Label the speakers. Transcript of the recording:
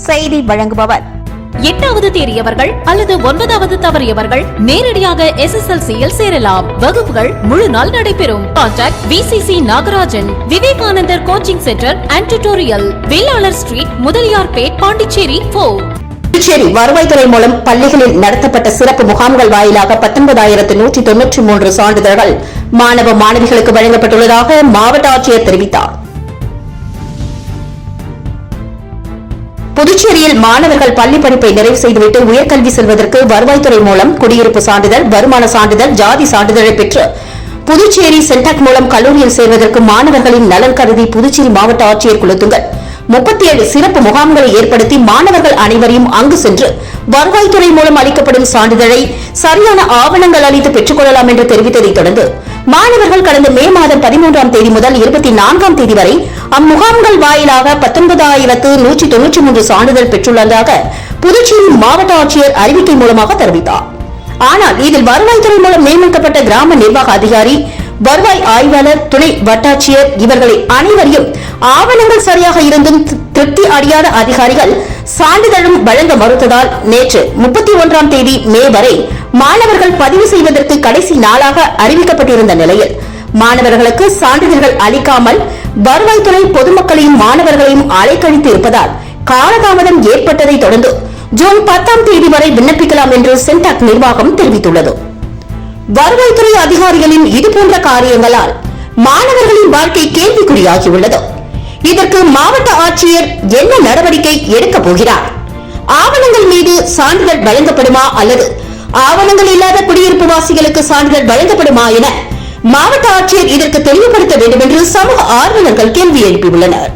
Speaker 1: செய்தி வழங்குபவர்.
Speaker 2: 8வது தேறியவர்கள் அல்லது 9வது தவறியவர்கள் நேரடியாக SSLCயில் சேரலாம். வகுப்புகள் முழு நாள் நடைபெறும். Contact VCC Nagarajan, Vivekanandar coaching centre and tutorial, Vellalar street, Mudaliarpet, Pondicherry 4.
Speaker 1: Puducherry வருவாய்த்துறை மூலம் பள்ளிகளில் நடத்தப்பட்ட சிறப்பு முகாம்கள் வாயிலாக 19,193 சான்றிதழ்கள் மாணவ மாணவிகளுக்கு வழங்கப்பட்டுள்ளதாக மாவட்ட ஆட்சியர் தெரிவித்தார். புதுச்சேரியில் மாணவர்கள் பள்ளி படிப்பை நிறைவு செய்துவிட்டு உயர்கல்வி செல்வதற்கு வருவாய்த்துறை மூலம் குடியிருப்பு சான்றிதழ், வருமான சான்றிதழ், ஜாதி சான்றிதழை பெற்று புதுச்சேரி சென்டாக் மூலம் கல்லூரியில் சேர்வதற்கு மாணவர்களின் நலன் கருதி புதுச்சேரி மாவட்ட ஆட்சியர் குலத்துங்கல் 37 சிறப்பு முகாம்களை ஏற்படுத்தி மாணவர்கள் அனைவரையும் அங்கு சென்று வருவாய்த்துறை மூலம் அளிக்கப்படும் சான்றிதழை சரியான ஆவணங்கள் அளித்து பெற்றுக் கொள்ளலாம் என்று தெரிவித்ததைத் தொடர்ந்து மாணவர்கள் கடந்த மே மாதம் 13ஆம் தேதி முதல் 24ஆம் தேதி வரை அம்முகாம்கள் வாயிலாக 19,193 சான்றிதழ் பெற்றுள்ளதாக புதுச்சேரி மாவட்ட ஆட்சியர் அறிவிக்கை மூலமாக தெரிவித்தார். ஆனால் இதில் வருவாய்த்துறை மூலம் நியமிக்கப்பட்ட கிராம நிர்வாக அதிகாரி, வருவாய் ஆய்வாளர், துணை வட்டாட்சியர் இவர்களை அனைவரையும் ஆவணங்கள் சரியாக இருந்தும் திருப்தி அடையாத அதிகாரிகள் சான்றிதழும் வழங்க மறுத்ததால் நேற்று 31ஆம் தேதி மே வரை மாணவர்கள் பதிவு செய்வதற்கு கடைசி நாளாக அறிவிக்கப்பட்டிருந்த நிலையில் மாணவர்களுக்கு சான்றிதழ்கள் அளிக்காமல் வருவாய்த்துறை பொதுமக்களையும் மாணவர்களையும் அலைக்கழித்து இருப்பதால் காலதாமதம் ஏற்பட்டதை தொடர்ந்து ஜூன் 10ஆம் தேதி வரை விண்ணப்பிக்கலாம் என்று சென்டாக் நிர்வாகம் தெரிவித்துள்ளது. வருவாய்த்துறை அதிகாரிகளின் இதுபோன்ற காரியங்களால் மாணவர்களின் வாழ்க்கை கேள்விக்குறியாகியுள்ளது. இதற்கு மாவட்ட ஆட்சியர் என்ன நடவடிக்கை எடுக்கப் போகிறார்? ஆவணங்கள் மீது சான்றிதழ் வழங்கப்படுமா அல்லது ஆவணங்கள் இல்லாத குடியிருப்பு வாசிகளுக்கு சான்றிதழ் வழங்கப்படுமா என மாவட்ட ஆட்சியர் இதற்கு தெளிவுபடுத்த வேண்டும் என்று சமூக ஆர்வலர்கள் கேள்வி எழுப்பியுள்ளனர்.